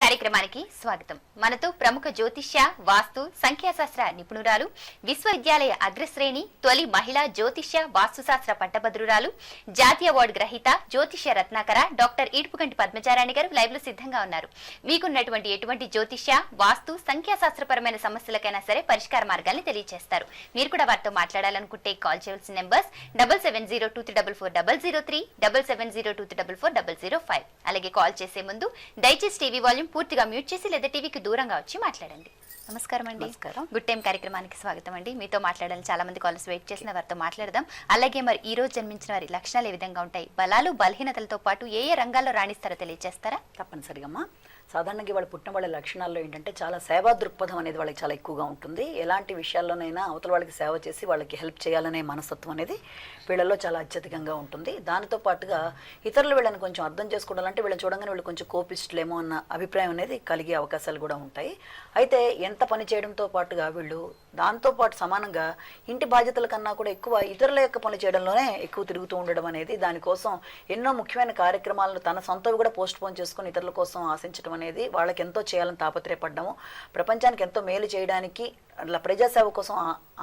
కార్యక్రమానికి స్వాగతం. మనతో ప్రముఖ జ్యోతిష్య, వాస్తు, సంఖ్యాశాస్త్ర నిపుణురాలు, విశ్వవిద్యాలయ అగ్రశ్రేణి తొలి మహిళా జ్యోతిష్య వాస్తుశాస్త్ర పట్టభద్రురాలు, జాతీయ అవార్డు గ్రహీత, జ్యోతిష్య రత్నాకర డాక్టర్ ఈడ్పుగంటి పద్మచారాణి గారు లైవ్ లో సిద్ధంగా ఉన్నారు. మీకున్నటువంటి ఎటువంటి జ్యోతిష్య, వాస్తు, సంఖ్యాశాస్త్రపరమైన సమస్యలకైనా సరే పరిష్కార మార్గాల్ని తెలియజేస్తారు. మీరు కూడా వారితో మాట్లాడాలనుకుంటే కాల్ చేయవలసిన నెంబర్స్ 7702344003, 7702344005. అలాగే కాల్ చేసే ముందు దయచేసి టీవీ వాల్యూమ్ పూర్తిగా మ్యూట్ చేసి లేదా టీవీకి దూరంగా వచ్చి మాట్లాడండి. నమస్కారం అండి. గుడ్ టైం కార్యక్రమానికి స్వాగతం అండి. మీతో మాట్లాడాలని చాలా మంది కాల్స్ వెయిట్ చేసిన వారితో మాట్లాడదాం. అలాగే మరి ఈ రోజు జన్మించిన వారి లక్షణాలు ఏ విధంగా ఉంటాయి, బలాలు బలహీనతలతో పాటు ఏ ఏ రంగాల్లో రాణిస్తారో తెలియజేస్తారా? తప్పనిసరిగా. సాధారణంగా వాళ్ళు పుట్టిన వాళ్ళ లక్షణాల్లో ఏంటంటే చాలా సేవా దృక్పథం అనేది వాళ్ళకి చాలా ఎక్కువగా ఉంటుంది. ఎలాంటి విషయాల్లోనైనా అవతల వాళ్ళకి సేవ చేసి వాళ్ళకి హెల్ప్ చేయాలనే మనస్తత్వం అనేది వీళ్ళలో చాలా అత్యధికంగా ఉంటుంది. దానితో పాటుగా ఇతరులు వీళ్ళని కొంచెం అర్థం చేసుకోవాలంటే వీళ్ళని చూడంగానే వీళ్ళు కొంచెం కోపిస్టులేమో అన్న అభిప్రాయం అనేది కలిగే అవకాశాలు కూడా ఉంటాయి. అయితే ఎంత పని చేయడంతో పాటుగా వీళ్ళు దాంతోపాటు సమానంగా ఇంటి బాధ్యతల కన్నా కూడా ఎక్కువ ఇతరుల యొక్క పని చేయడంలోనే ఎక్కువ తిరుగుతూ ఉండడం అనేది, దానికోసం ఎన్నో ముఖ్యమైన కార్యక్రమాలను తన సొంతవి కూడా పోస్ట్ పోన్ చేసుకుని ఇతరుల కోసం ఆశించడం అనేది, వాళ్ళకి ఎంతో చేయాలని తాపత్రయపడ్డము, ప్రపంచానికి ఎంతో మేలు చేయడానికి అట్లా ప్రజాసేవ కోసం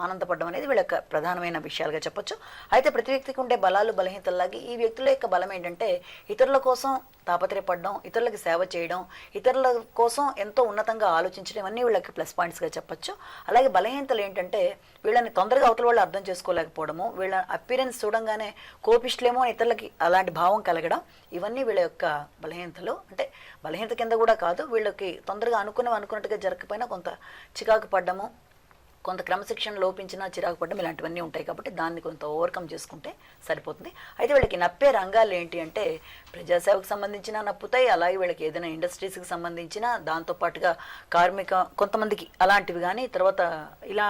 ఆనందపడడం అనేది వీళ్ళ యొక్క ప్రధానమైన విషయాలుగా చెప్పొచ్చు. అయితే ప్రతి వ్యక్తికి ఉండే బలాలు బలహీనతల్లాగే ఈ వ్యక్తుల యొక్క బలం ఏంటంటే ఇతరుల కోసం తాపత్రయపడడం, ఇతరులకు సేవ చేయడం, ఇతరుల కోసం ఎంతో ఉన్నతంగా ఆలోచించడం, ఇవన్నీ వీళ్ళకి ప్లస్ పాయింట్స్గా చెప్పొచ్చు. అలాగే బలహీనతలు ఏంటంటే వీళ్ళని తొందరగా అవతల వాళ్ళు అర్థం చేసుకోలేకపోవడము, వీళ్ళ అపిరెన్స్ చూడంగానే కోపిస్టులేమో అని ఇతరులకి అలాంటి భావం కలగడం, ఇవన్నీ వీళ్ళ యొక్క బలహీనతలు. అంటే బలహీనత కింద కూడా కాదు, వీళ్ళకి తొందరగా అనుకున్నట్టుగా జరగకపోయినా కొంత చికాకు పడ్డము, కొంత క్రమశిక్షణ లోపించినా చిరాకు పడ్డం, ఇలాంటివన్నీ ఉంటాయి. కాబట్టి దాన్ని కొంత ఓవర్కమ్ చేసుకుంటే సరిపోతుంది. అయితే వీళ్ళకి నప్పే రంగాలు ఏంటి అంటే ప్రజాసేవకు సంబంధించిన నప్పుతాయి, అలాగే వీళ్ళకి ఏదైనా ఇండస్ట్రీస్కి సంబంధించిన, దాంతోపాటుగా కార్మిక కొంతమందికి అలాంటివి కానీ, తర్వాత ఇలా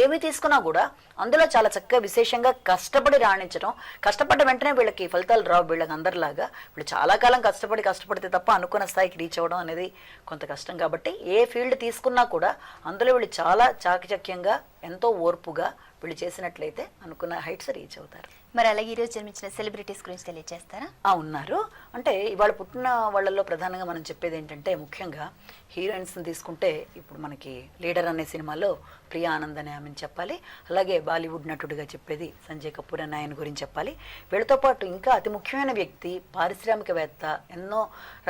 ఏమి తీసుకున్నా కూడా అందులో చాలా చక్కగా విశేషంగా కష్టపడి రాణించడం, కష్టపడ్డ వెంటనే వీళ్ళకి ఫలితాలు రావు. వీళ్ళకి అందరిలాగా వీళ్ళు చాలా కాలం కష్టపడితే తప్ప అనుకున్న స్థాయికి రీచ్ అవ్వడం అనేది కొంత కష్టం. కాబట్టి ఏ ఫీల్డ్ తీసుకున్నా కూడా అందులో వీళ్ళు చాలా చాకచక్యంగా ఎంతో ఓర్పుగా వీళ్ళు చేసినట్లయితే అనుకున్న హైట్స్ రీచ్ అవుతారు. మరి అలాగే ఈ రోజు జన్మించిన సెలబ్రిటీస్ గురించి తెలియజేస్తారా? ఉన్నారు. అంటే ఇవాళ పుట్టిన వాళ్ళల్లో ప్రధానంగా మనం చెప్పేది ఏంటంటే ముఖ్యంగా హీరోయిన్స్ని తీసుకుంటే ఇప్పుడు మనకి లీడర్ అనే సినిమాలో ప్రియా ఆనంద్ అనే ఆమెను చెప్పాలి. అలాగే బాలీవుడ్ నటుడిగా చెప్పేది సంజయ్ కపూర్ అనే ఆయన గురించి చెప్పాలి. వీళ్ళతో పాటు ఇంకా అతి ముఖ్యమైన వ్యక్తి, పారిశ్రామికవేత్త, ఎన్నో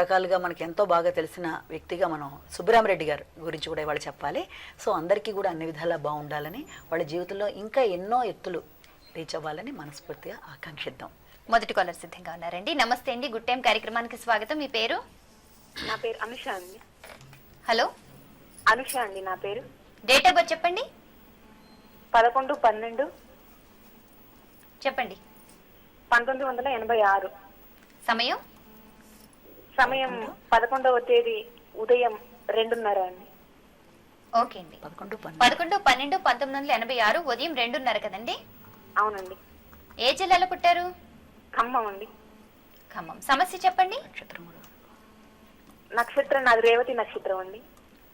రకాలుగా మనకి ఎంతో బాగా తెలిసిన వ్యక్తిగా మనం సుబ్బరామరెడ్డి గారు గురించి కూడా ఇవాళ చెప్పాలి. సో అందరికీ కూడా అన్ని విధాలా బాగుండాలని, వాళ్ళ జీవితంలో ఇంకా ఎన్నో ఎత్తులు రీచ్ అవ్వాలని మనస్ఫూర్తిగా ఆకాంక్షిద్దాం. మొదటి కాలర్ సిద్ధంగా ఉన్నారండి. నమస్తే అండి, గుడ్ టైం కార్యక్రమానికి స్వాగతం. మీ పేరు? నా పేరు అనుష అండి. హలో, అనుష అండి నా పేరు. డేట్ ఆఫ్ బర్త్ చెప్పండి. 11/12 చెప్పండి. 1986. సమయం? సమయం 11వ తేదీ ఉదయం 2:30 అండి. ఓకే అండి. 11/12/1986 ఉదయం 2:30 కదండి? అవునండి. ఏ జిల్లాలో పుట్టారు? ఖమ్మం అండి. ఖమ్మం. సమస్య చెప్పండి. నక్షత్రం నాది రేవతి నక్షత్రం అండి.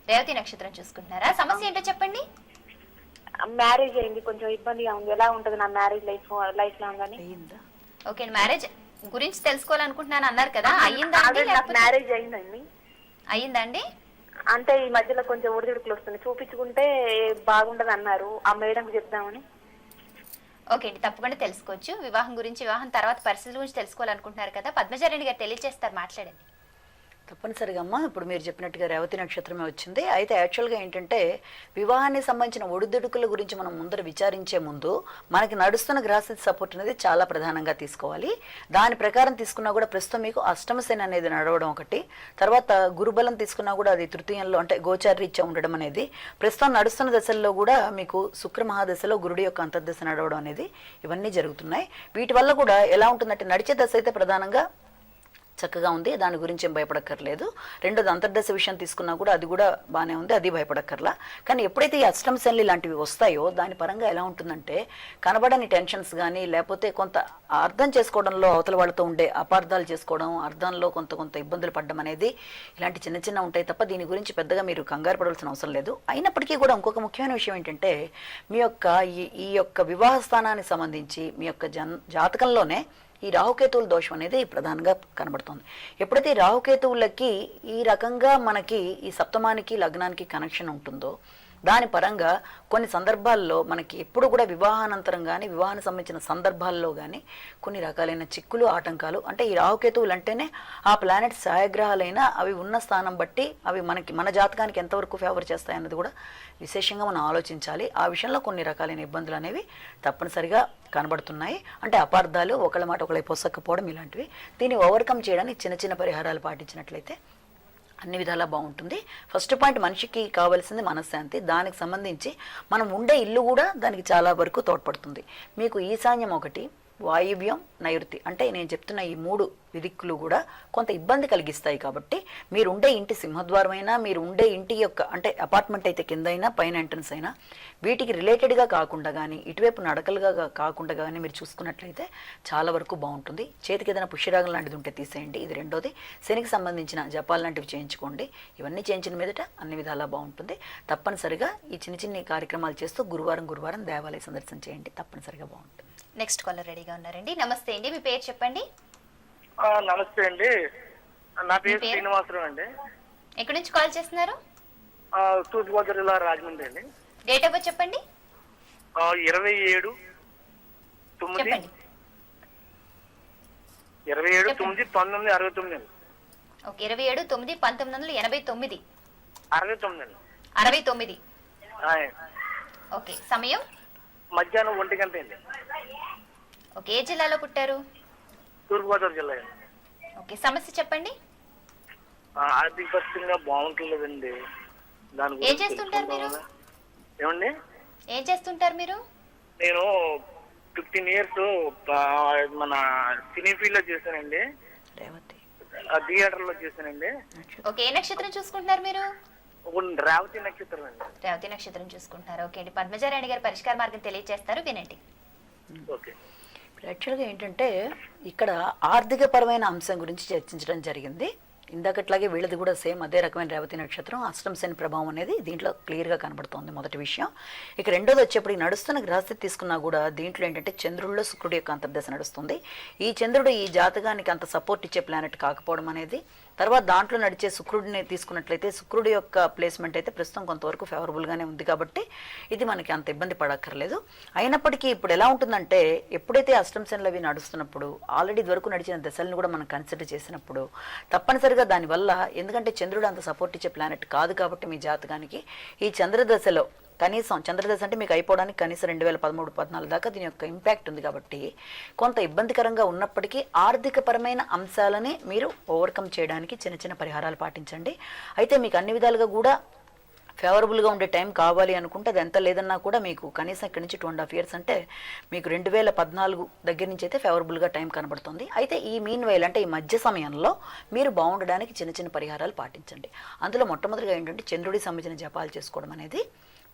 రేవతి నక్షత్రం చూసుకుంటున్నారా? సమస్య ఏంటో చెప్పండి. మ్యారేజ్ అయింది, కొంచెం ఇబ్బందిగా ఉంది. ఎలా ఉంటది నా మ్యారేజ్ లైఫ్ లో ఉందని? ఓకే, మ్యారేజ్ గురించి తెలుసుకోవాలనుకుంటున్నాను అన్నారు కదా, అయ్యిందా? మ్యారేజ్ అయిందండి. అయ్యిందా అండి? అంటే ఈ మధ్యలో కొంచెం ఒడిదుడుకులు వస్తున్నాయి, చూపించుకుంటే బాగుండదు అన్నారు. ఆ మేడంకి చెప్దామని. ఓకే అండి, తప్పకుండా తెలుసుకోవచ్చు. వివాహం గురించి, వివాహం తర్వాత పరిస్థితుల గురించి తెలుసుకోవాలనుకుంటున్నారు కదా, పద్మచారాణి గారు తెలియజేస్తారు, మాట్లాడండి. తప్పనిసరిగా అమ్మ, ఇప్పుడు మీరు చెప్పినట్టుగా రేవతి నక్షత్రమే వచ్చింది. అయితే యాక్చువల్గా ఏంటంటే వివాహానికి సంబంధించిన ఒడిదుడుకుల గురించి మనం ముందర విచారించే ముందు మనకి నడుస్తున్న గ్రహస్థితి సపోర్ట్ అనేది చాలా ప్రధానంగా తీసుకోవాలి. దాని ప్రకారం తీసుకున్నా కూడా ప్రస్తుతం మీకు అష్టమశని అనేది నడవడం ఒకటి, తర్వాత గురుబలం తీసుకున్నా కూడా అది తృతీయంలో అంటే గోచారరీత్యా ఉండడం అనేది, ప్రస్తుతం నడుస్తున్న దశల్లో కూడా మీకు శుక్ర మహాదశలో గురుడి యొక్క అంతర్దశ నడవడం అనేది, ఇవన్నీ జరుగుతున్నాయి. వీటి వల్ల కూడా ఎలా ఉంటుందంటే నడిచే దశ అయితే ప్రధానంగా చక్కగా ఉంది, దాని గురించి ఏం భయపడక్కర్లేదు. రెండోది అంతర్దశ విషయం తీసుకున్నా కూడా అది కూడా బాగానే ఉంది, అది భయపడక్కర్లా. కానీ ఎప్పుడైతే ఈ అష్టమ శని లాంటివి వస్తాయో దాని పరంగా ఎలా ఉంటుందంటే కనబడని టెన్షన్స్ కానీ, లేకపోతే కొంత అర్థం చేసుకోవడంలో అవతల వాళ్ళతో ఉండే అపార్థాలు చేసుకోవడం, అర్థంలో కొంత ఇబ్బందులు పడడం అనేది, ఇలాంటి చిన్న ఉంటాయి తప్ప దీని గురించి పెద్దగా మీరు కంగారు పడవలసిన అవసరం లేదు. అయినప్పటికీ కూడా ఇంకొక ముఖ్యమైన విషయం ఏంటంటే మీ యొక్క ఈ యొక్క వివాహ స్థానానికి సంబంధించి మీ యొక్క జాతకంలోనే ఈ రాహుకేతువుల దోషం అనేది ప్రధానంగా కనబడుతుంది. ఎప్పుడైతే ఈ రాహుకేతువులకి ఈ రకంగా మనకి ఈ సప్తమానికి లగ్నానికి కనెక్షన్ ఉంటుందో దాని పరంగా కొన్ని సందర్భాల్లో మనకి ఎప్పుడు కూడా వివాహానంతరం కానీ వివాహానికి సంబంధించిన సందర్భాల్లో కానీ కొన్ని రకాలైన చిక్కులు ఆటంకాలు, అంటే ఈ రాహుకేతువులు అంటేనే ఆ ప్లానెట్ ఛాయాగ్రహాలైనా అవి ఉన్న స్థానం బట్టి అవి మన జాతకానికి ఎంతవరకు ఫేవర్ చేస్తాయి అన్నది కూడా విశేషంగా మనం ఆలోచించాలి. ఆ విషయంలో కొన్ని రకాలైన ఇబ్బందులు అనేవి తప్పనిసరిగా కనబడుతున్నాయి. అంటే అపార్థాలు, ఒకళ్ళ మాట ఒకళ్ళకి పొసక్కపోవడం ఇలాంటివి. దీన్ని ఓవర్కమ్ చేయడానికి చిన్న చిన్న పరిహారాలు పాటించినట్లయితే అన్ని విధాలా బాగుంటుంది. ఫస్ట్ పాయింట్, మనిషికి కావాల్సింది మనశ్శాంతి. దానికి సంబంధించి మనం ఉండే ఇల్లు కూడా దానికి చాలా వరకు తోడ్పడుతుంది. మీకు ఈశాన్యం ఒకటి, వాయువ్యం, నైరుతి, అంటే నేను చెప్తున్న ఈ 3 దిక్కులు కూడా కొంత ఇబ్బంది కలిగిస్తాయి. కాబట్టి మీరు ఉండే ఇంటి సింహద్వారం అయినా, మీరు ఉండే ఇంటి యొక్క అంటే అపార్ట్మెంట్ అయితే కింద అయినా పైన ఎంట్రన్స్ అయినా వీటికి రిలేటెడ్గా కాకుండా కానీ ఇటువైపు నడకలుగా కాకుండా కానీ మీరు చూసుకున్నట్లయితే చాలా వరకు బాగుంటుంది. చేతికి ఏదైనా పుష్యరాగం లాంటిది ఉంటే తీసేయండి. ఇది రెండోది. శనికి సంబంధించిన జపాలు లాంటివి చేయించుకోండి. ఇవన్నీ చేయించిన మీదట అన్ని విధాలా బాగుంటుంది. తప్పనిసరిగా ఈ చిన్న చిన్న కార్యక్రమాలు చేస్తూ గురువారం దేవాలయ సందర్శన చేయండి. తప్పనిసరిగా బాగుంటుంది. నెక్స్ట్ కాలర్ రెడీగా ఉన్నారండి. నమస్తే అండి, మీ పేరు చెప్పండి. నమస్తే అండి, నా పేరు శ్రీనివాసరావు అండి. ఎక్కడి నుంచి కాల్ చేస్తున్నారు? తూర్పుగోదావరి జిల్లా రాజమండ్రి అండి. డేట్ ఆఫ్ బర్త్ చెప్పండి. 27/9/1969. ఓకే, 27/9/1989. 69. ఓకే, సమయం మధ్యాహ్నం 1 గంట అండి. ఓకే, ఏ జిల్లాలో పుట్టారు? తూర్పుగోదావరి జిల్లా అండి. ఓకే, సమస్య చెప్పండి. ఆర్థికంగా బాగుంటలేదండి. దాని ఏం చేస్తుంటారు మీరు? ఏమండి, ఏం చేస్తుంటారు మీరు? నేను 15 years మన సినీ ఫీల్డ్ లో చేశానండి, థియేటర్ లో చేశానండి. ఓకే, ఏ నక్షత్రం చూసుకుంటున్నారు మీరు? రేవతి నక్షత్రం అండి. రేవతి నక్షత్రం చూసుకుంటున్నారు. ఓకే అండి, పద్మజారాణి గారు పరిష్కార మార్గం తెలియజేస్తారు, వినండి. ఓకే. యాక్చువల్గా ఏంటంటే ఇక్కడ ఆర్థికపరమైన అంశం గురించి చర్చించడం జరిగింది. ఇందాకట్లాగే వీళ్ళది కూడా సేమ్ అదే రకమైన రేవతి నక్షత్రం. అష్టమ శని ప్రభావం అనేది దీంట్లో క్లియర్గా కనబడుతోంది, మొదటి విషయం. ఇక రెండోది వచ్చేప్పుడు ఈ నడుస్తున్న గ్రహస్థితి తీసుకున్నా కూడా దీంట్లో ఏంటంటే చంద్రుల్లో శుక్రుడి యొక్క అంతర్దశ నడుస్తుంది. ఈ చంద్రుడు ఈ జాతకానికి అంత సపోర్ట్ ఇచ్చే ప్లానెట్ కాకపోవడం అనేది, తర్వాత దాంట్లో నడిచే శుక్రుడిని తీసుకున్నట్లయితే శుక్రుడి యొక్క ప్లేస్మెంట్ అయితే ప్రస్తుతం కొంతవరకు ఫేవరబుల్గానే ఉంది. కాబట్టి ఇది మనకి అంత ఇబ్బంది పడక్కర్లేదు. అయినప్పటికీ ఇప్పుడు ఎలా ఉంటుందంటే, ఎప్పుడైతే అష్టమ శనులు అవి నడుస్తున్నప్పుడు ఆల్రెడీ ఇదివరకు నడిచిన దశలను కూడా మనం కన్సిడర్ చేసినప్పుడు తప్పనిసరిగా దానివల్ల, ఎందుకంటే చంద్రుడు అంత సపోర్ట్ ఇచ్చే ప్లానెట్ కాదు కాబట్టి మీ జాతకానికి ఈ చంద్రదశలో కనీసం చంద్రదశ అంటే మీకు అయిపోవడానికి కనీసం 2013-14 దాకా దీని యొక్క ఇంపాక్ట్ ఉంది. కాబట్టి కొంత ఇబ్బందికరంగా ఉన్నప్పటికీ ఆర్థికపరమైన అంశాలని మీరు ఓవర్కమ్ చేయడానికి చిన్న చిన్న పరిహారాలు పాటించండి. అయితే మీకు అన్ని విధాలుగా కూడా ఫేవరబుల్గా ఉండే టైం కావాలి అనుకుంటే అది ఎంత లేదన్నా కూడా మీకు కనీసం ఇక్కడి నుంచి 2.5 years అంటే మీకు 2014 దగ్గర నుంచి అయితే ఫేవరబుల్గా టైం కనబడుతుంది. అయితే ఈ మీన్ వైల్ అంటే ఈ మధ్య సమయంలో మీరు బాగుండడానికి చిన్న చిన్న పరిహారాలు పాటించండి. అందులో మొట్టమొదటిగా ఏంటంటే చంద్రుడికి సంబంధించిన జపాలు చేసుకోవడం అనేది,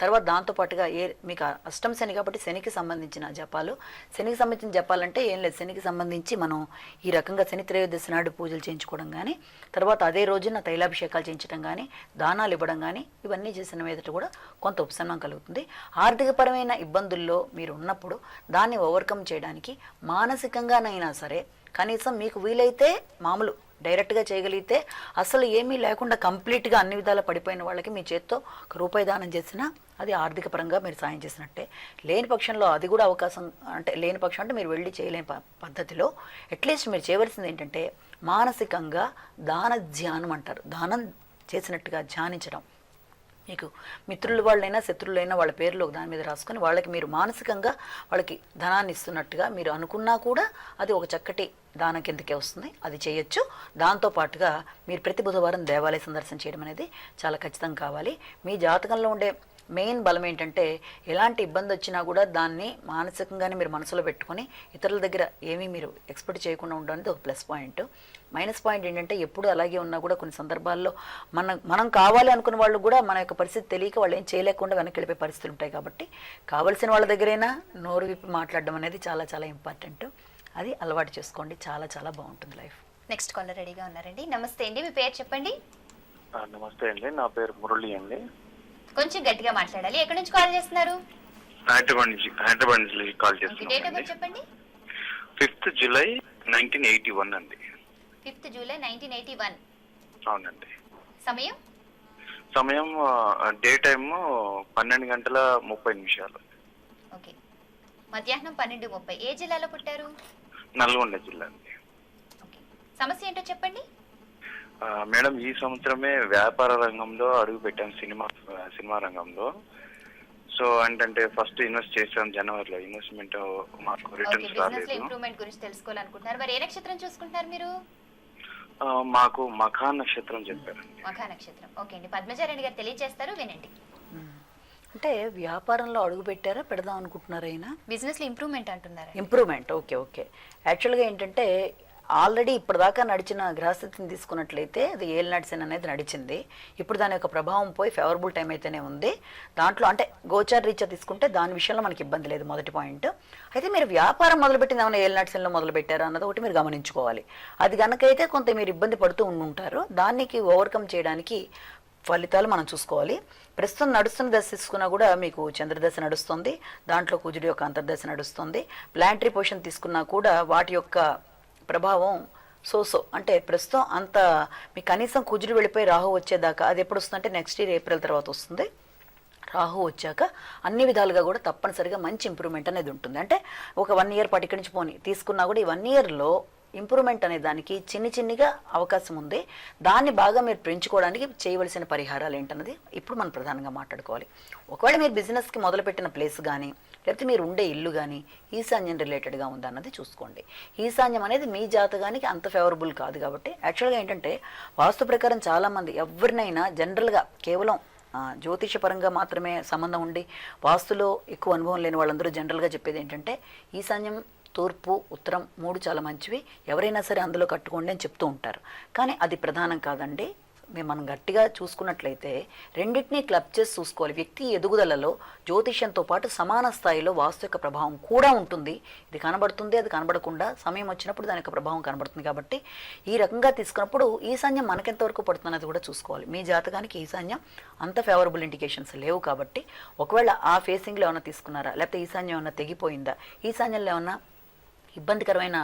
తర్వాత దాంతోపాటుగా మీకు అష్టమ శని కాబట్టి శనికి సంబంధించిన జపాలు. శనికి సంబంధించిన జపాలంటే ఏం లేదు, శనికి సంబంధించి మనం ఈ రకంగా శని త్రయోదశి నాడు పూజలు చేయించుకోవడం కానీ, తర్వాత అదే రోజున తైలాభిషేకాలు చేయించడం కానీ, దానాలు ఇవ్వడం కానీ, ఇవన్నీ చేసిన మీదట కూడా కొంత ఉపశమనం కలుగుతుంది. ఆర్థికపరమైన ఇబ్బందుల్లో మీరు ఉన్నప్పుడు దాన్ని ఓవర్కమ్ చేయడానికి మానసికంగానైనా సరే కనీసం మీకు వీలైతే మామూలు డైరెక్ట్గా చేయగలిగితే, అసలు ఏమీ లేకుండా కంప్లీట్గా అన్ని విధాలా పడిపోయిన వాళ్ళకి మీ చేత్తో ₹1 దానం చేసినా అది ఆర్థిక పరంగా మీరు సాయం చేసినట్టే. లేని పక్షంలో అది కూడా అవకాశం, అంటే లేని పక్షం అంటే మీరు వెళ్ళి చేయలేని పద్ధతిలో అట్లీస్ట్ మీరు చేయవలసింది ఏంటంటే మానసికంగా దాన ధ్యానం అంటారు, దానం చేసినట్టుగా ధ్యానించడం. మీకు మిత్రులు వాళ్ళైనా శత్రువులైనా వాళ్ళ పేర్లు దాని మీద రాసుకొని వాళ్ళకి మీరు మానసికంగా వాళ్ళకి ధనాన్ని ఇస్తున్నట్టుగా మీరు అనుకున్నా కూడా అది ఒక చక్కటి దానం కిందకే వస్తుంది. అది చేయొచ్చు. దాంతోపాటుగా మీరు ప్రతి బుధవారం దేవాలయ సందర్శన చేయడం అనేది చాలా ఖచ్చితంగా కావాలి. మీ జాతకంలో ఉండే మెయిన్ బలం ఏంటంటే ఎలాంటి ఇబ్బంది వచ్చినా కూడా దాన్ని మానసికంగానే మీరు మనసులో పెట్టుకొని ఇతరుల దగ్గర ఏమీ మీరు ఎక్స్పెక్ట్ చేయకుండా ఉండడం అనేది ఒక ప్లస్ పాయింట్. మైనస్ పాయింట్ ఏంటంటే ఎప్పుడు అలాగే ఉన్నా కూడా కొన్ని సందర్భాల్లో మనం కావాలి అనుకున్న వాళ్ళు కూడా మన యొక్క పరిస్థితి తెలియక వాళ్ళు ఏం చేయలేకుండా వెనక్కి వెళ్ళిపోయే పరిస్థితులు ఉంటాయి. కాబట్టి కావాల్సిన వాళ్ళ దగ్గరైనా నోరు విప్పి మాట్లాడడం అనేది చాలా చాలా ఇంపార్టెంట్. అది అలవాటు చేసుకోండి, చాలా చాలా బాగుంటుంది లైఫ్. నెక్స్ట్ కాలర్ రెడీగా ఉన్నారండి. నమస్తే అండి, మీ పేరు చెప్పండి. నమస్తే అండి, నా పేరు మురళి అండి. కొంచెం గట్టిగా మాట్లాడాలి. ఎక్కడి నుంచి కాల్ చేస్తున్నారు? హైదరాబాద్ నుంచి కాల్ డేట్ ఆఫ్ బర్త్ చేస్తున్నాను. చెప్పండి. 5th July 1981 అండి. 5th July 1981. అవునండి. సమయం సమయం డే టైమ్ 12:30. ఓకే. మధ్యాహ్నం 12:30. ఏ జిల్లాలో పుట్టారు? నల్గొండ జిల్లా అండి. ఓకే. సమస్య ఏంటో చెప్పండి. మేడం, ఈ సంవత్సరమే వ్యాపార రంగంలో అడుగు పెట్టాను, సినిమా రంగంలో. సో ఏంటంటే ఫస్ట్ ఇన్వెస్ట్ చేశాను జనవరిలో. ఇన్వెస్ట్మెంట్ మాకు ఓకే, రిటర్న్స్ బిజినెస్ లో రాలేదు. ఇంప్రూవ్మెంట్ గురించి తెలుసుకోవాలనుకుంటున్నారు. మరి ఏ నక్షత్రం చూసుకుంటున్నారు మీరు? మాకు మఖా నక్షత్రం చెప్పారండి. మఖా నక్షత్రం. ఓకే అండి, పద్మజారాణి గారు తెలియజేస్తారు, వినండి. అంటే వ్యాపారంలో అడుగు పెట్టారా, పెడదాం అనుకుంటున్నారా అయినా? బిజినెస్ లో ఇంప్రూవ్మెంట్ అంటున్నారు. ఇంప్రూవ్మెంట్. Okay okay. యాక్చువల్గా ఏంటంటే ఆల్రెడీ ఇప్పటిదాకా నడిచిన గ్రహస్థితిని తీసుకున్నట్లయితే అది ఏలినాటి అనేది నడిచింది. ఇప్పుడు దాని యొక్క ప్రభావం పోయి ఫేవరబుల్ టైం అయితేనే ఉంది. దాంట్లో అంటే గోచార రీత్యా తీసుకుంటే దాని విషయంలో మనకి ఇబ్బంది లేదు, మొదటి పాయింట్. అయితే మీరు వ్యాపారం మొదలుపెట్టింది ఏమైనా ఏలినాటి శనిలో మొదలు పెట్టారా అన్నది ఒకటి మీరు గమనించుకోవాలి. అది కనుకైతే కొంత మీరు ఇబ్బంది పడుతూ ఉంటారు. దానికి ఓవర్కమ్ చేయడానికి ఫలితాలు మనం చూసుకోవాలి. ప్రస్తుతం నడుస్తున్న దశ తీసుకున్నా కూడా మీకు చంద్రదశ నడుస్తుంది, దాంట్లో కుజుడి యొక్క అంతర్దశ నడుస్తుంది. ప్లాంటరీ పొజిషన్ తీసుకున్నా కూడా వాటి యొక్క ప్రభావం సో అంటే ప్రస్తుతం అంత మీకు కనీసం కుజుడు వెళ్ళిపోయి రాహు వచ్చేదాకా, అది ఎప్పుడు వస్తుందంటే నెక్స్ట్ ఇయర్ ఏప్రిల్ తర్వాత వస్తుంది. రాహు వచ్చాక అన్ని విధాలుగా కూడా తప్పనిసరిగా మంచి ఇంప్రూవ్మెంట్ అనేది ఉంటుంది. అంటే ఒక 1 ఇయర్ పాటు ఇక్కడి నుంచి పోనీ తీసుకున్నా కూడా ఈ 1 ఇయర్లో ఇంప్రూవ్మెంట్ అనే దానికి చిన్నగా అవకాశం ఉంది. దాన్ని బాగా మీరు పెంచుకోవడానికి చేయవలసిన పరిహారాలు ఏంటన్నది ఇప్పుడు మనం ప్రధానంగా మాట్లాడుకోవాలి. ఒకవేళ మీరు బిజినెస్కి మొదలుపెట్టిన ప్లేస్ కానీ లేకపోతే మీరు ఉండే ఇల్లు కానీ ఈశాన్యం రిలేటెడ్గా ఉందన్నది చూసుకోండి. ఈశాన్యం అనేది మీ జాతకానికి అంత ఫేవరబుల్ కాదు కాబట్టి యాక్చువల్గా ఏంటంటే వాస్తు ప్రకారం చాలామంది ఎవరినైనా జనరల్గా కేవలం జ్యోతిషపరంగా మాత్రమే సంబంధం ఉండి వాస్తులో ఎక్కువ అనుభవం లేని వాళ్ళందరూ జనరల్గా చెప్పేది ఏంటంటే ఈశాన్యం, తూర్పు, ఉత్తరం 3 చాలా మంచివి, ఎవరైనా సరే అందులో కట్టుకోండి అని చెప్తూ ఉంటారు. కానీ అది ప్రధానం కాదండి. మనం గట్టిగా చూసుకున్నట్లయితే రెండింటినీ క్లబ్ చేసి చూసుకోవాలి. వ్యక్తి ఎదుగుదలలో జ్యోతిష్యంతో పాటు సమాన స్థాయిలో వాస్తు యొక్క ప్రభావం కూడా ఉంటుంది. ఇది కనబడుతుంది, అది కనబడకుండా సమయం వచ్చినప్పుడు దాని యొక్క ప్రభావం కనబడుతుంది. కాబట్టి ఈ రకంగా తీసుకున్నప్పుడు ఈశాన్యం మనకెంతవరకు పడుతున్నది కూడా చూసుకోవాలి. మీ జాతకానికి ఈశాన్యం అంత ఫేవరబుల్ ఇండికేషన్స్ లేవు కాబట్టి ఒకవేళ ఆ ఫేసింగ్లో ఏమైనా తీసుకున్నారా, లేకపోతే ఈశాన్యం ఏమైనా తెగిపోయిందా, ఈశాన్యంలో ఏమన్నా ఇబ్బందికరమైన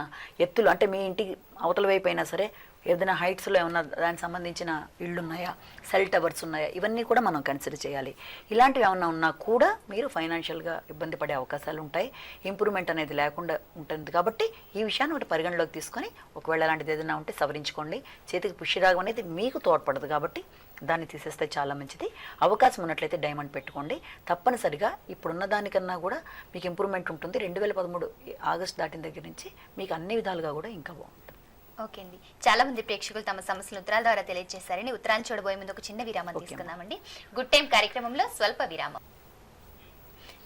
ఎత్తులు అంటే మీ ఇంటికి అవతల వైపు అయినా సరే ఏదైనా హైట్స్లో ఏమన్నా దానికి సంబంధించిన ఇళ్ళు ఉన్నాయా, సెల్ టవర్స్ ఉన్నాయా, ఇవన్నీ కూడా మనం కన్సిడర్ చేయాలి. ఇలాంటివి ఏమన్నా ఉన్నా కూడా మీరు ఫైనాన్షియల్గా ఇబ్బంది పడే అవకాశాలు ఉంటాయి. ఇంప్రూవ్మెంట్ అనేది లేకుండా ఉంటుంది. కాబట్టి ఈ విషయాన్ని ఒకటి పరిగణలోకి తీసుకొని ఒకవేళ అలాంటిది ఏదైనా ఉంటే సవరించుకోండి. చేతికి పుష్యరాగం అనేది మీకు తోడ్పడదు కాబట్టి దాన్ని తీసేస్తే చాలా మంచిది. అవకాశం ఉన్నట్లయితే డైమండ్ పెట్టుకోండి. తప్పనిసరిగా ఇప్పుడున్న దానికన్నా కూడా మీకు ఇంప్రూవ్మెంట్ ఉంటుంది. 2013 ఆగస్టు దాటిన దగ్గర నుంచి మీకు అన్ని విధాలుగా కూడా ఇంకా బాగుంటుంది. ఓకే అండి, చాలా మంది ప్రేక్షకులు తమ సమస్యలు ఉత్తరాల ద్వారా తెలియజేశారని. ఉత్తరాన్ని చూడబోయే ముందు ఒక చిన్న విరామం తీసుకుందామండి. గుడ్ టైం కార్యక్రమంలో స్వల్ప విరామం.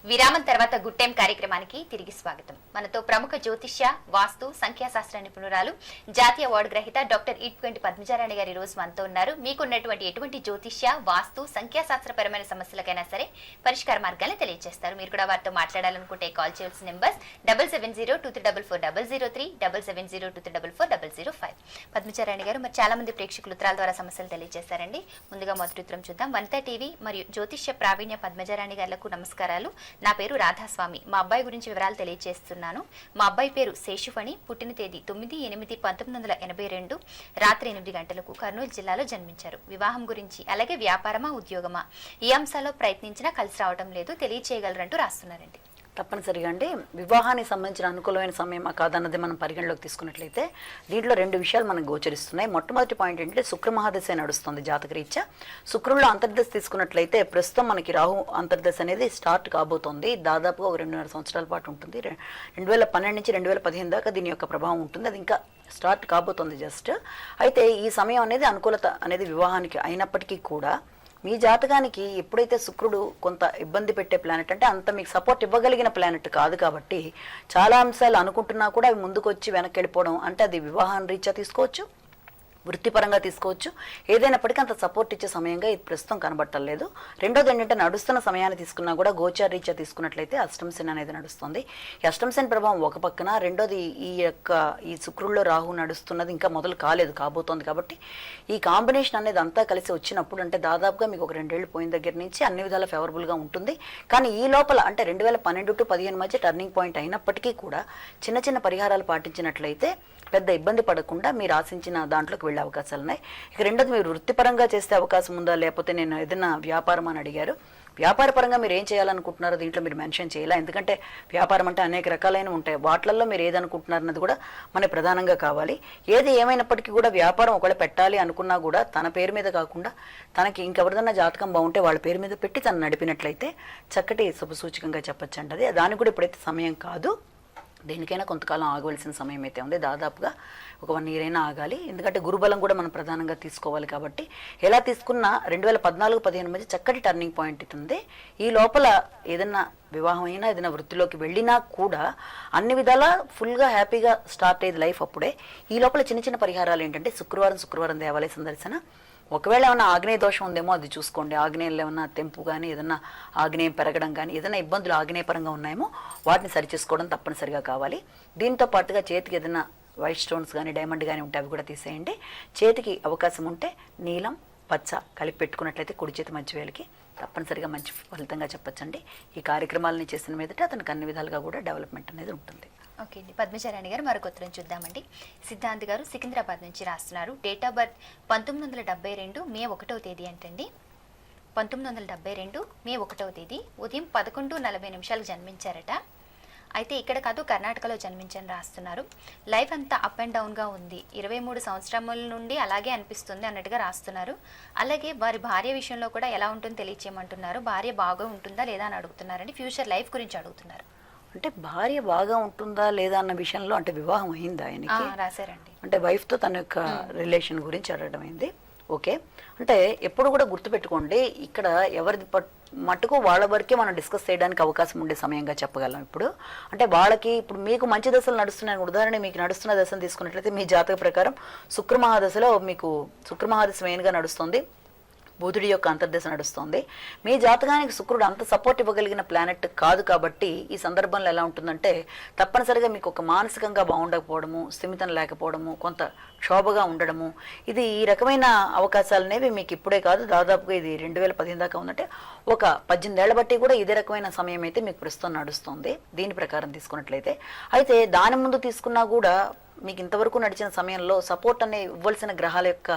విరామం తర్వాత గుడ్ టైం కార్యక్రమానికి తిరిగి స్వాగతం. మనతో ప్రముఖ జ్యోతిష్య, వాస్తు, సంఖ్యాశాస్త్ర నిపుణురాలు, జాతీయ అవార్డు గ్రహీత డాక్టర్ ఈట్పుగంటి పద్మజారాణి గారు ఈ రోజు మనతో ఉన్నారు. మీకున్నటువంటి ఎటువంటి జ్యోతిష్య, వాస్తు, సంఖ్యాశాస్త్రపరమైన సమస్యలకైనా సరే పరిష్కార మార్గాలను తెలియజేస్తారు. మీరు కూడా వారితో మాట్లాడాలనుకుంటే కాల్ చేయాల్సిన నెంబర్స్ 7702344003, 7702344005. పద్మజారాణి గారు, మరి చాలా మంది ప్రేక్షకులు ఉత్తరాల ద్వారా సమస్యలు తెలియజేశారండి. ముందుగా మొదటి ఉత్తరం చూద్దాం. వనితా టీవీ మరియు జ్యోతిష్య ప్రావీణ్య పద్మజారాణి గారులకు నమస్కారాలు. నా పేరు రాధాస్వామి. మా అబ్బాయి గురించి వివరాలు తెలియజేస్తున్నాను. మా అబ్బాయి పేరు శేషుఫణి. పుట్టిన తేదీ 9/8/1982 రాత్రి 8 గంటలకు కర్నూలు జిల్లాలో జన్మించారు. వివాహం గురించి అలాగే వ్యాపారమా, ఉద్యోగమా ఈ అంశాల్లో ప్రయత్నించినా కలిసి రావడం లేదు, తెలియచేయగలరంటూ రాస్తున్నారండి. తప్పనిసరిగా అండి, వివాహానికి సంబంధించిన అనుకూలమైన సమయం కాదన్నది మనం పరిగణలోకి తీసుకున్నట్లయితే దీంట్లో 2 విషయాలు మనకు గోచరిస్తున్నాయి. మొట్టమొదటి పాయింట్ ఏంటంటే శుక్ర మహాదశ నడుస్తుంది జాతకరీత్యా. శుక్రుల్లో అంతర్దశ తీసుకున్నట్లయితే ప్రస్తుతం మనకి రాహు అంతర్దశ అనేది స్టార్ట్ కాబోతోంది. దాదాపుగా ఒక 2.5 సంవత్సరాల పాటు ఉంటుంది. 2012 నుంచి 2015 దాకా దీని యొక్క ప్రభావం ఉంటుంది. అది ఇంకా స్టార్ట్ కాబోతోంది జస్ట్. అయితే ఈ సమయం అనేది అనుకూలత అనేది వివాహానికి అయినప్పటికీ కూడా మీ జాతకానికి ఎప్పుడైతే శుక్రుడు కొంత ఇబ్బంది పెట్టే ప్లానెట్ అంటే అంత మీకు సపోర్ట్ ఇవ్వగలిగిన ప్లానెట్ కాదు కాబట్టి చాలా అంశాలు అనుకుంటున్నా కూడా అవి ముందుకు వచ్చి వెనక్కి వెళ్ళిపోవడం, అంటే అది వివాహం రీత్యా తీసుకోవచ్చు, వృత్తిపరంగా తీసుకోవచ్చు, ఏదైనప్పటికీ అంత సపోర్ట్ ఇచ్చే సమయంగా ఇది ప్రస్తుతం కనబట్టలేదు. రెండోది ఏంటంటే నడుస్తున్న సమయాన్ని తీసుకున్నా కూడా గోచార రీత్యా తీసుకున్నట్లయితే అష్టమశని అనేది నడుస్తుంది. ఈ అష్టమశని ప్రభావం ఒక పక్కన, రెండోది ఈ శుక్రుల్లో రాహు నడుస్తున్నది ఇంకా మొదలు కాలేదు, కాబోతోంది. కాబట్టి ఈ కాంబినేషన్ అనేది అంతా కలిసి వచ్చినప్పుడు అంటే దాదాపుగా మీకు ఒక 2 ఏళ్ళు పోయిన దగ్గర నుంచి అన్ని విధాలా ఫేవరబుల్గా ఉంటుంది. కానీ ఈ లోపల అంటే 2012 to 2015 మధ్య టర్నింగ్ పాయింట్ అయినప్పటికీ కూడా చిన్న చిన్న పరిహారాలు పాటించినట్లయితే పెద్ద ఇబ్బంది పడకుండా మీరు ఆశించిన దాంట్లోకి వెళ్ళే అవకాశాలు ఉన్నాయి. ఇక రెండోది, మీరు వృత్తిపరంగా చేసే అవకాశం ఉందా, లేకపోతే నేను ఏదైనా వ్యాపారం అని అడిగారు. వ్యాపార పరంగా మీరు ఏం చేయాలనుకుంటున్నారో దీంట్లో మీరు మెన్షన్ చేయాలి. ఎందుకంటే వ్యాపారం అంటే అనేక రకాలైన ఉంటాయి. వాటిల్లో మీరు ఏదనుకుంటున్నారన్నది కూడా మనకి ప్రధానంగా కావాలి. ఏది ఏమైనప్పటికీ కూడా వ్యాపారం ఒకవేళ పెట్టాలి అనుకున్నా కూడా తన పేరు మీద కాకుండా తనకి ఇంకెవరిదన్నా జాతకం బాగుంటే వాళ్ళ పేరు మీద పెట్టి తను నడిపినట్లయితే చక్కటి శుభసూచకంగా చెప్పొచ్చండి. అది దానికి కూడా ఇప్పుడైతే సమయం కాదు. దేనికైనా కొంతకాలం ఆగవలసిన సమయం అయితే ఉంది. దాదాపుగా ఒక 1 year అయినా ఆగాలి. ఎందుకంటే గురుబలం కూడా మనం ప్రధానంగా తీసుకోవాలి కాబట్టి ఎలా తీసుకున్నా 2014-15 మధ్య చక్కటి టర్నింగ్ పాయింట్ ఇస్తుంది. ఈ లోపల ఏదైనా వివాహం అయినా ఏదైనా వృత్తిలోకి వెళ్ళినా కూడా అన్ని విధాలా ఫుల్గా హ్యాపీగా స్టార్ట్ అయ్యేది లైఫ్ అప్పుడే. ఈ లోపల చిన్న చిన్న పరిహారాలు ఏంటంటే శుక్రవారం దేవాలయ సందర్శన. ఒకవేళ ఏమైనా ఆగ్నేయ దోషం ఉందేమో అది చూసుకోండి. ఆగ్నేయంలో ఏమన్నా తెంపు కానీ ఏదన్నా ఆగ్నేయం పెరగడం కానీ ఏదైనా ఇబ్బందులు ఆగ్నేయపరంగా ఉన్నాయేమో వాటిని సరిచేసుకోవడం తప్పనిసరిగా కావాలి. దీంతో పాటుగా చేతికి ఏదైనా వైట్ స్టోన్స్ కానీ డైమండ్ కానీ ఉంటే అవి కూడా తీసేయండి. చేతికి అవకాశం ఉంటే నీలం పచ్చ కలిపి పెట్టుకున్నట్లయితే కుడి చేతి మధ్య వేలికి తప్పనిసరిగా మంచి ఫలితంగా చెప్పొచ్చండి. ఈ కార్యక్రమాలని చేసిన మీదట అతనికి అన్ని విధాలుగా కూడా డెవలప్మెంట్ అనేది ఉంటుంది. ఓకే అండి. పద్మచారాణి గారు మరొక ఉత్తరం చూద్దామండి. సిద్ధాంత్ గారు సికింద్రాబాద్ నుంచి రాస్తున్నారు. డేట్ ఆఫ్ బర్త్ 1972 మే 1వ తేదీ అంటండి. 1972 మే 1వ తేదీ ఉదయం 11:40 జన్మించారట. అయితే ఇక్కడ కాదు, కర్ణాటకలో జన్మించని రాస్తున్నారు. లైఫ్ అంతా అప్ అండ్ డౌన్గా ఉంది. 23 సంవత్సరాల నుండి అలాగే అనిపిస్తుంది అన్నట్టుగా రాస్తున్నారు. అలాగే వారి భార్య విషయంలో కూడా ఎలా ఉంటుందో తెలియచేయమంటున్నారు. భార్య బాగా ఉంటుందా లేదా అని అడుగుతున్నారండి. ఫ్యూచర్ లైఫ్ గురించి అడుగుతున్నారు. అంటే భార్య బాగా ఉంటుందా లేదా అన్న విషయంలో, అంటే వివాహం అయిందా ఆయనకి రాశారండి. అంటే వైఫ్తో తన యొక్క రిలేషన్ గురించి అడగడం అయింది. ఓకే, అంటే ఎప్పుడు కూడా గుర్తుపెట్టుకోండి, ఇక్కడ ఎవరిది మట్టుకు వాళ్ళ వరకే మనం డిస్కస్ చేయడానికి అవకాశం ఉండే సమయంగా చెప్పగలం. ఇప్పుడు అంటే వాళ్ళకి ఇప్పుడు మీకు మంచి దశలు నడుస్తున్నాయి. ఉదాహరణ మీకు నడుస్తున్న దశను తీసుకున్నట్లయితే మీ జాతక ప్రకారం శుక్రమహాదశలో మీకు శుక్రమహాదశ మెయిన్గా నడుస్తుంది. బుధుడి యొక్క అంతర్దశ నడుస్తుంది. మీ జాతకానికి శుక్రుడు అంత సపోర్ట్ ఇవ్వగలిగిన ప్లానెట్ కాదు కాబట్టి ఈ సందర్భంలో ఎలా ఉంటుందంటే తప్పనిసరిగా మీకు ఒక మానసికంగా బాగుండకపోవడము, స్థిమితం లేకపోవడము, కొంత క్షోభగా ఉండడము, ఇది ఈ రకమైన అవకాశాలు అనేవి మీకు ఇప్పుడే కాదు, దాదాపుగా ఇది 2015 దాకా ఉందంటే ఒక 18 ఏళ్ల బట్టి కూడా ఇదే రకమైన సమయం అయితే మీకు ప్రస్తుతం నడుస్తుంది. దీని ప్రకారం తీసుకున్నట్లయితే అయితే దాని ముందు తీసుకున్నా కూడా మీకు ఇంతవరకు నడిచిన సమయంలో సపోర్ట్ అనే ఇవ్వాల్సిన గ్రహాల యొక్క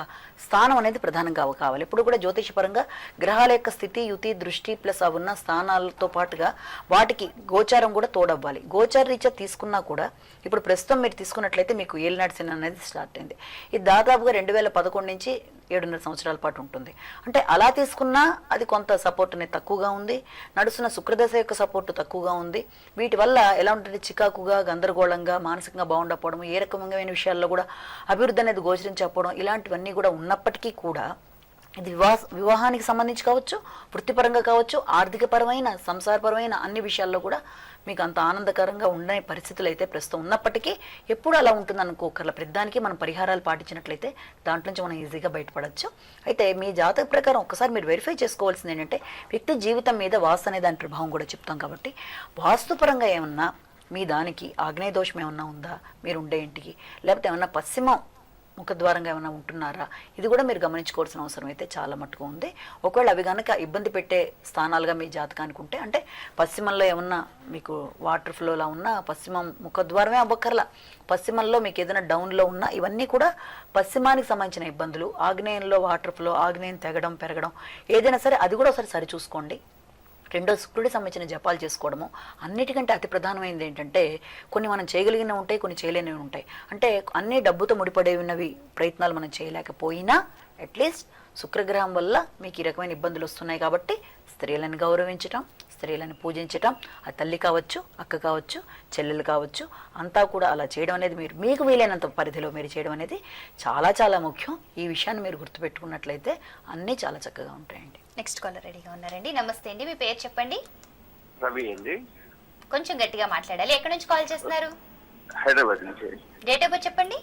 స్థానం అనేది ప్రధానంగా కావాలి. ఇప్పుడు కూడా జ్యోతిషపరంగా గ్రహాల యొక్క స్థితి, యుతి, దృష్టి ప్లస్ ఆ ఉన్న స్థానాలతో పాటుగా వాటికి గోచారం కూడా తోడవ్వాలి. గోచార రీత్యా తీసుకున్నా కూడా ఇప్పుడు ప్రస్తుతం మీరు తీసుకున్నట్లయితే మీకు ఏలినాటి శని అనేది స్టార్ట్ అయింది. ఇది దాదాపుగా 2011 నుంచి 7.5 సంవత్సరాల పాటు ఉంటుంది. అంటే అలా తీసుకున్నా అది కొంత సపోర్ట్ అనేది తక్కువగా ఉంది. నడుస్తున్న శుక్రదశ యొక్క సపోర్ట్ తక్కువగా ఉంది. వీటి వల్ల ఎలా ఉంటుంది, చికాకుగా, గందరగోళంగా, మానసికంగా బాగుండకపోవడం, ఏ రకమైన విషయాల్లో కూడా అభివృద్ధి అనేది గోచరించకపోవడం, ఇలాంటివన్నీ కూడా ఉన్నప్పటికీ కూడా ఇది వివాహానికి సంబంధించి కావచ్చు, వృత్తిపరంగా కావచ్చు, ఆర్థికపరమైన, సంసారపరమైన అన్ని విషయాల్లో కూడా మీకు అంత ఆనందకరంగా ఉండే పరిస్థితులు అయితే ప్రస్తుతం ఉన్నప్పటికీ ఎప్పుడు అలా ఉంటుంది అనుకోకర్ల. ప్రతిదానికి మనం పరిహారాలు పాటించినట్లయితే దాంట్లో నుంచి మనం ఈజీగా బయటపడవచ్చు. అయితే మీ జాతక ప్రకారం ఒకసారి మీరు వెరిఫై చేసుకోవాల్సింది ఏంటంటే వ్యక్తి జీవితం మీద వాస్తు అనే దాని ప్రభావం కూడా చెప్తాం కాబట్టి వాస్తుపరంగా ఏమన్నా మీ దానికి ఆగ్నేయ దోషం ఏమన్నా ఉందా, మీరు ఉండే ఇంటికి, లేకపోతే ఏమన్నా పశ్చిమ ముఖద్వారంగా ఏమైనా ఉంటున్నారా, ఇది కూడా మీరు గమనించుకోవాల్సిన అవసరం అయితే చాలా మట్టుకు ఉంది. ఒకవేళ అవి కనుక ఇబ్బంది పెట్టే స్థానాలుగా మీ జాతకానికి ఉంటే, అంటే పశ్చిమంలో ఏమన్నా మీకు వాటర్ ఫ్లోలా ఉన్నా, పశ్చిమ ముఖద్వారమే అవ్వక్కర్లా, పశ్చిమంలో మీకు ఏదైనా డౌన్లో ఉన్నా, ఇవన్నీ కూడా పశ్చిమానికి సంబంధించిన ఇబ్బందులు. ఆగ్నేయంలో వాటర్ ఫ్లో, ఆగ్నేయం తెగడం పెరగడం ఏదైనా సరే అది కూడా ఒకసారి సరి చూసుకోండి. రెండో శుక్రుడికి సంబంధించిన జపాలు చేసుకోవడము. అన్నిటికంటే అతి ప్రధానమైనది ఏంటంటే కొన్ని మనం చేయగలిగినవి ఉంటాయి, కొన్ని చేయలేనివి ఉంటాయి. అంటే అన్ని డబ్బుతో ముడిపడే ఉన్నవి ప్రయత్నాలు మనం చేయలేకపోయినా అట్లీస్ట్ శుక్రగ్రహం వల్ల మీకు ఈ రకమైన ఇబ్బందులు వస్తున్నాయి కాబట్టి స్త్రీలను గౌరవించటం, స్త్రీలను పూజించటం, ఆ తల్లి కావచ్చు, అక్క కావచ్చు, చెల్లెలు కావచ్చు, అంతా కూడా అలా చేయడం అనేది మీకు వీలైనంత పరిధిలో మీరు చేయడం అనేది చాలా చాలా ముఖ్యం. ఈ విషయాన్ని మీరు గుర్తుపెట్టుకున్నట్లయితే అన్నీ చాలా చక్కగా ఉంటాయండి. నెక్స్ట్ కాలర్ రెడీగా ఉన్నారండి. నమస్తే అండి, మీ పేరు చెప్పండి. రవి అండి. కొంచెం గట్టిగా మాట్లాడాలి. ఎక్కడి నుంచి కాల్ చేస్తున్నారు? హైదరాబాద్ నుంచి. డేట్ ఆఫ్ బర్త్ చెప్పండి.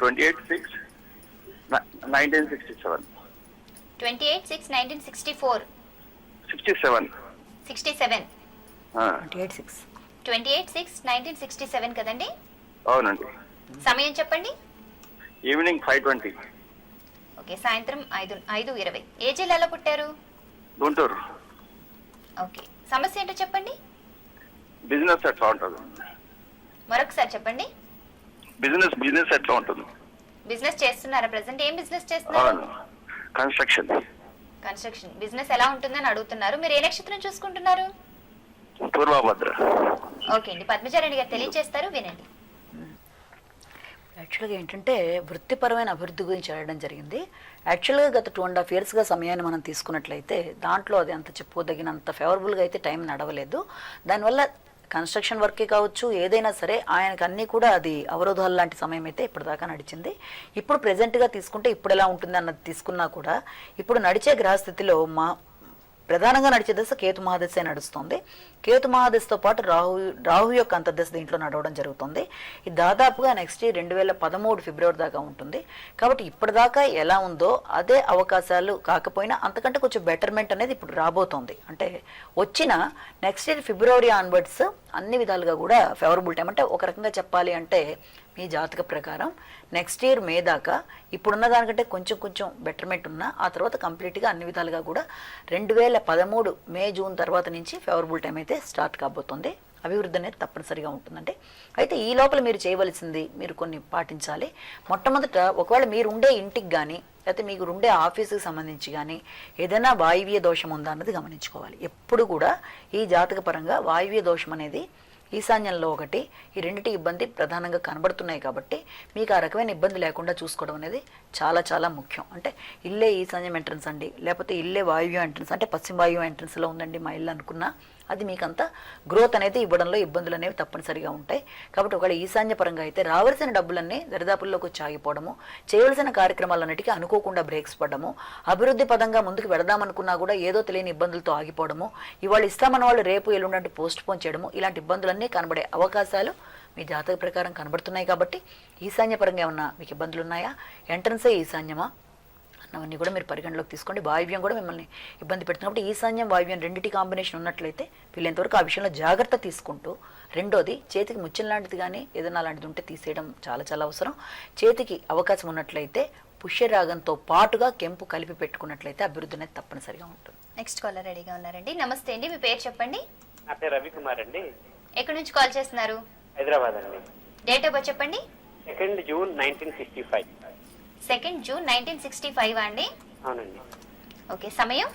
28/6/1967. 28/6/1964. 67. 67. 28/6/1967 కదండి? అవునండి. సమయం చెప్పండి. ఈవినింగ్ 5:20. ఓకే, సాయంత్రం 5:20. ఏ జిల్లాలో పుట్టారు? గుంటూరు. ఓకే, సమస్య ఏంటో చెప్పండి. బిజినెస్ అట్లా ఉంటుంది. మరొకసారి చెప్పండి. బిజినెస్ ఎట్లా ఉంటుంది? బిజినెస్ చేస్తున్నారా ప్రెసెంట్? ఏం బిజినెస్ చేస్తున్నారు? అవును, కన్స్ట్రక్షన్. కన్స్ట్రక్షన్ బిజినెస్ ఎలా ఉంటుందని అడుగుతున్నారు. మీరు ఏ నక్షత్రం చూసుకుంటున్నారు? పూర్వభద్ర. ఓకే అండి, పద్మజారెడ్డి గారు తెలియజేస్తారు, వినండి. యాక్చువల్గా ఏంటంటే వృత్తిపరమైన అభివృద్ధి గురించి అడగడం జరిగింది. యాక్చువల్గా గత 2.5 yearsగా సమయాన్ని మనం తీసుకున్నట్లయితే దాంట్లో అది అంత చెప్పుకోదగినంత ఫేవరబుల్గా అయితే టైం నడవలేదు. దానివల్ల కన్స్ట్రక్షన్ వర్కే కావచ్చు, ఏదైనా సరే ఆయనకు అన్నీ కూడా అది అవరోధాలు లాంటి సమయం అయితే ఇప్పటిదాకా నడిచింది. ఇప్పుడు ప్రెజెంట్గా తీసుకుంటే ఇప్పుడు ఎలా ఉంటుంది అన్నది తీసుకున్నా కూడా ఇప్పుడు నడిచే గ్రహస్థితిలో ప్రధానంగా నడిచే దశ కేతు మహాదశ నడుస్తుంది. కేతు మహాదశతో పాటు రాహు యొక్క అంతర్దశ దీంట్లో నడవడం జరుగుతుంది. ఇది దాదాపుగా నెక్స్ట్ ఇయర్ 2013 ఫిబ్రవరి దాకా ఉంటుంది. కాబట్టి ఇప్పటిదాకా ఎలా ఉందో అదే అవకాశాలు కాకపోయినా అంతకంటే కొంచెం బెటర్మెంట్ అనేది ఇప్పుడు రాబోతోంది. అంటే వచ్చిన నెక్స్ట్ ఇయర్ ఫిబ్రవరి ఆన్వర్డ్స్ అన్ని విధాలుగా కూడా ఫేవరబుల్ టైం. అంటే ఒక రకంగా చెప్పాలి అంటే మీ జాతక ప్రకారం నెక్స్ట్ ఇయర్ మే దాకా ఇప్పుడున్న దానికంటే కొంచెం బెటర్మెంట్ ఉన్నా ఆ తర్వాత కంప్లీట్గా అన్ని విధాలుగా కూడా 2013 మే జూన్ తర్వాత నుంచి ఫేవరబుల్ టైం అయితే స్టార్ట్ కాబోతుంది. అభివృద్ధి అనేది తప్పనిసరిగా ఉంటుందండి. అయితే ఈ లోపల మీరు చేయవలసింది మీరు కొన్ని పాటించాలి. మొట్టమొదట ఒకవేళ మీరు ఉండే ఇంటికి కానీ లేకపోతే మీకు ఉండే ఆఫీసుకి సంబంధించి కానీ ఏదైనా వాయువ్య దోషం ఉందా అన్నది గమనించుకోవాలి. ఎప్పుడు కూడా ఈ జాతక పరంగా వాయువ్య దోషం అనేది ఈశాన్యంలో ఒకటి, ఈ రెండింటి ఇబ్బంది ప్రధానంగా కనబడుతున్నాయి. కాబట్టి మీకు ఆ రకమైన ఇబ్బంది లేకుండా చూసుకోవడం అనేది చాలా చాలా ముఖ్యం. అంటే ఇల్లే ఈశాన్యం ఎంట్రన్స్ అండి, లేకపోతే ఇల్లే వాయువ్యం ఎంట్రన్స్ అంటే పశ్చిమ వాయువ్యం ఎంట్రన్స్లో ఉందండి మా ఇల్లు అనుకున్నా అది మీకంతా గ్రోత్ అనేది ఇవ్వడంలో ఇబ్బందులు అనేవి తప్పనిసరిగా ఉంటాయి. కాబట్టి ఒకవేళ ఈశాన్యపరంగా అయితే రావాల్సిన డబ్బులన్నీ దరిదాపుల్లోకి వచ్చి ఆగిపోవడము, చేయవలసిన కార్యక్రమాలన్నిటికీ అనుకోకుండా బ్రేక్స్ పడడము, అభివృద్ధి పదంగా ముందుకు వెళదామనుకున్నా కూడా ఏదో తెలియని ఇబ్బందులతో ఆగిపోవడము, ఇవాళ ఇస్తామన్న వాళ్ళు రేపు ఎల్లుండి పోస్ట్ పోన్ చేయడము, ఇలాంటి ఇబ్బందులన్నీ కనబడే అవకాశాలు మీ జాతక ప్రకారం కనబడుతున్నాయి. కాబట్టి ఈశాన్యపరంగా ఏమన్నా మీకు ఇబ్బందులు ఉన్నాయా, ఎంట్రన్సే ఈశాన్యమా అన్నవన్నీ కూడా మీరు పరిగణలోకి తీసుకోండి. వాయువ్యం కూడా మిమ్మల్ని ఇబ్బంది పెడుతుంది. కాబట్టి ఈశాన్యం వాయువ్యం రెండింటి కాంబినేషన్ ఉన్నట్లయితే వీళ్ళంతవరకు ఆ విషయంలో జాగ్రత్త తీసుకుంటూ, రెండోది చేతికి ముత్యం లాంటిది కానీ ఏదైనా లాంటిది ఉంటే తీసేయడం చాలా చాలా అవసరం. చేతికి అవకాశం ఉన్నట్లయితే పుష్యరాగంతో పాటుగా కెంపు కలిపి పెట్టుకున్నట్లయితే అభివృద్ధి అనేది తప్పనిసరిగా ఉంటుంది. నెక్స్ట్ కాలర్ రెడీగా ఉన్నారండి. నమస్తే అండి, మీ పేరు చెప్పండి. నా పేరు రవికుమార్ అండి. ఎక్కడి నుంచి కాల్ చేస్తున్నారు? హైదరాబాద్ అండి. డేట్ ఆఫ్ బర్త్ చెప్పండి. 2 జూన్ 1965. 2 జూన్ 1965 అండి. అవునండి. ఓకే, సమయం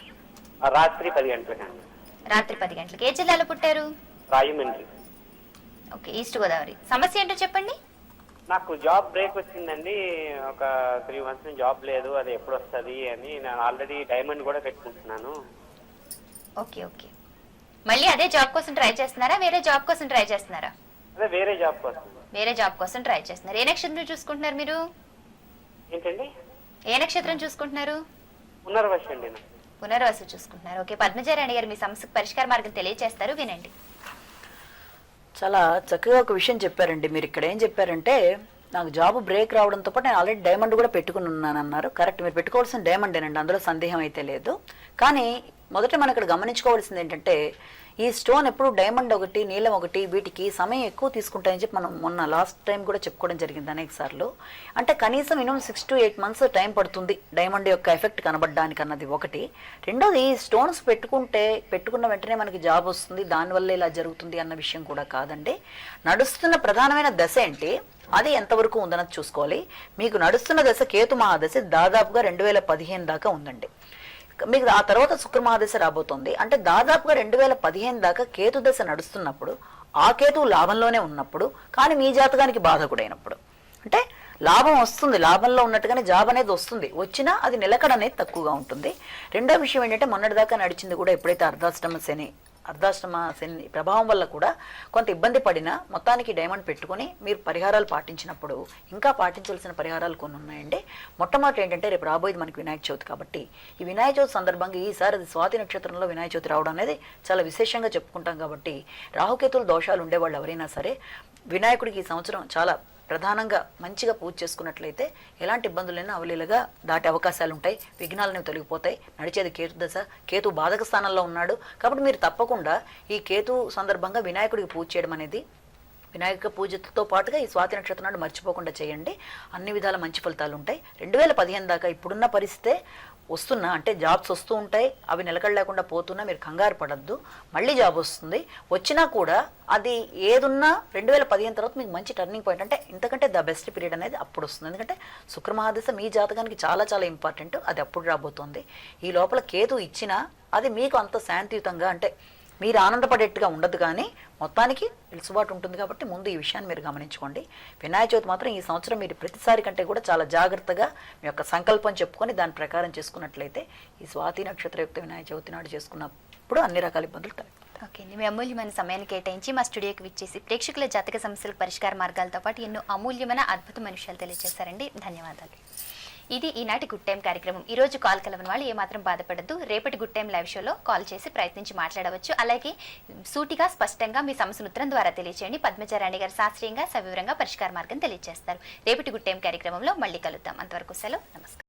రాత్రి 10 గంటలకండి. రాత్రి 10 గంటలకు. ఏ జిల్లాలో పుట్టారు? రాయమండ్రి. Okay, east Godavari. సమస్య ఏంటో చెప్పండి. నాకు జాబ్ బ్రేక్ వచ్చిందండి. ఒక 3 months నుంచి జాబ్ లేదు, అది ఎప్పుడు వస్తుంది అని. నేను ఆల్రెడీ డైమండ్ కూడా పెట్టుకుంటున్నాను. ఓకే ఓకే, మళ్ళీ అదే జాబ్ కోసం ట్రై చేస్తున్నారా, వేరే జాబ్ కోసం ట్రై చేస్తున్నారా? అదే వేరే జాబ్ కోసం. వేరే జాబ్ కోసం ట్రై చేస్తున్నారు. ఏ నక్షత్రం చూసుకుంటున్నారు మీరు? ఏంటండి? ఏ నక్షత్రం చూసుకుంటున్నారు? పునర్వశ అండి. పునర్వసు చూసుకుంటున్నారు. ఓకే, పద్మజారాణి గారు మీ సమస్యకు పరిష్కార మార్గం తెలియజేస్తారు, వినండి. చాలా చక్కగా ఒక విషయం చెప్పారండి. మీరు ఇక్కడ ఏం చెప్పారంటే నాకు జాబ్ బ్రేక్ రావడంతో పాటు నేను ఆల్రెడీ డైమండ్ కూడా పెట్టుకుని ఉన్నాను అన్నారు. కరెక్ట్, మీరు పెట్టుకోవాల్సిన డైమండేనండి, అందులో సందేహం అయితే లేదు. కానీ మొదట మనం ఇక్కడ గమనించుకోవాల్సింది ఏంటంటే ఈ స్టోన్ ఎప్పుడు డైమండ్ ఒకటి నీలం ఒకటి వీటికి సమయం ఎక్కువ తీసుకుంటాయని చెప్పి మనం మొన్న లాస్ట్ టైం కూడా చెప్పుకోవడం జరిగింది అనేక సార్లు. అంటే కనీసం మినిమం 6 to 8 months టైం పడుతుంది డైమండ్ యొక్క ఎఫెక్ట్ కనబడడానికి అన్నది ఒకటి. రెండోది ఈ స్టోన్స్ పెట్టుకున్న వెంటనే మనకి జాబ్ వస్తుంది, దానివల్ల ఇలా జరుగుతుంది అన్న విషయం కూడా కాదండి. నడుస్తున్న ప్రధానమైన దశ ఏంటి, అది ఎంతవరకు ఉందన్నది చూసుకోవాలి. మీకు నడుస్తున్న దశ కేతు మహాదశ దాదాపుగా 2015 దాకా ఉందండి. మీకు ఆ తర్వాత శుక్ర మహాదశ రాబోతోంది. అంటే దాదాపుగా 2015 దాకా కేతు దశ నడుస్తున్నప్పుడు ఆ కేతువు లాభంలోనే ఉన్నప్పుడు, కానీ మీ జాతకానికి బాధకుడైనప్పుడు, అంటే లాభం వస్తుంది, లాభంలో ఉన్నట్టుగానే జాబ్ అనేది వస్తుంది, వచ్చినా అది నిలకడ అనేది తక్కువగా ఉంటుంది. రెండో విషయం ఏంటంటే మొన్నటిదాకా నడిచింది కూడా ఎప్పుడైతే అర్ధాష్టమ శని ప్రభావం వల్ల కూడా కొంత ఇబ్బంది పడినా మొత్తానికి డైమండ్ పెట్టుకుని మీరు పరిహారాలు పాటించినప్పుడు ఇంకా పాటించాల్సిన పరిహారాలు కొన్ని ఉన్నాయండి. మొట్టమొదటి ఏంటంటే రేపు రాబోయేది మనకి వినాయక చవితి. కాబట్టి ఈ వినాయక చవితి సందర్భంగా ఈసారి అది స్వాతి నక్షత్రంలో వినాయక చవితి రావడం అనేది చాలా విశేషంగా చెప్పుకుంటాం. కాబట్టి రాహుకేతుల దోషాలు ఉండేవాళ్ళు ఎవరైనా సరే వినాయకుడికి ఈ సంవత్సరం చాలా ప్రధానంగా మంచిగా పూజ చేసుకున్నట్లయితే ఎలాంటి ఇబ్బందులైనా అవలీలగా దాటే అవకాశాలు ఉంటాయి, విఘ్నాలనేవి తొలగిపోతాయి. నడిచేది కేతు దశ, కేతు బాధక స్థానంలో ఉన్నాడు. కాబట్టి మీరు తప్పకుండా ఈ కేతు సందర్భంగా వినాయకుడికి పూజ చేయడం అనేది, వినాయక పూజతో పాటుగా ఈ స్వాతి నక్షత్రం నాడు మర్చిపోకుండా చేయండి. అన్ని విధాల మంచి ఫలితాలు ఉంటాయి. 2015 దాకా ఇప్పుడున్న పరిస్థితే వస్తున్నా అంటే జాబ్స్ వస్తూ ఉంటాయి, అవి నిలకడలేకుండా పోతున్నా మీరు కంగారు పడద్దు, మళ్ళీ జాబ్ వస్తుంది. వచ్చినా కూడా అది ఏదున్నా 2015 తర్వాత మీకు మంచి టర్నింగ్ పాయింట్, అంటే ఇంతకంటే ద బెస్ట్ పీరియడ్ అనేది అప్పుడు వస్తుంది. ఎందుకంటే శుక్రమహాదశ మీ జాతకానికి చాలా చాలా ఇంపార్టెంట్, అది అప్పుడు రాబోతోంది. ఈ లోపల కేతు ఇచ్చినా అది మీకు అంత శాంతియుతంగా అంటే మీరు ఆనందపడేట్టుగా ఉండదు, కానీ మొత్తానికి వెలుసుబాటు ఉంటుంది. కాబట్టి ముందు ఈ విషయాన్ని మీరు గమనించుకోండి. వినాయక చవితి మాత్రం ఈ సంవత్సరం మీరు ప్రతిసారి కంటే కూడా చాలా జాగ్రత్తగా మీ యొక్క సంకల్పం చెప్పుకొని దాని ప్రకారం చేసుకున్నట్లయితే ఈ స్వాతి నక్షత్రయుక్త వినాయక చవితి నాడు చేసుకున్నప్పుడు అన్ని రకాల ఇబ్బందులు తగ్గుతాయి. ఓకే అండి, మీ అమూల్యమైన సమయాన్ని కేటాయించి మా స్టూడియోకి విచ్చేసి ప్రేక్షకుల జాతక సమస్యలకు పరిష్కార మార్గాలతో పాటు ఎన్నో అమూల్యమైన అద్భుతమైన విషయాలు తెలియజేశారండి. ధన్యవాదాలు. ఇది ఈనాటి గుడ్ టైం కార్యక్రమం. ఈ రోజు కాల్ కలవని వాళ్ళు ఏమాత్రం బాధపడద్దు. రేపటి గుడ్ టైం లైవ్ షోలో కాల్ చేసి ప్రయత్నించి మాట్లాడవచ్చు. అలాగే సూటిగా స్పష్టంగా మీ సమస్యను ఉత్తరం ద్వారా తెలియచేయండి. పద్మచారాణి గారు శాస్త్రీయంగా సవివరంగా పరిష్కార మార్గం తెలియజేస్తారు. రేపటి గుడ్ టైం కార్యక్రమంలో మళ్ళీ కలుద్దాం. అంతవరకు సెలవు, నమస్కారం.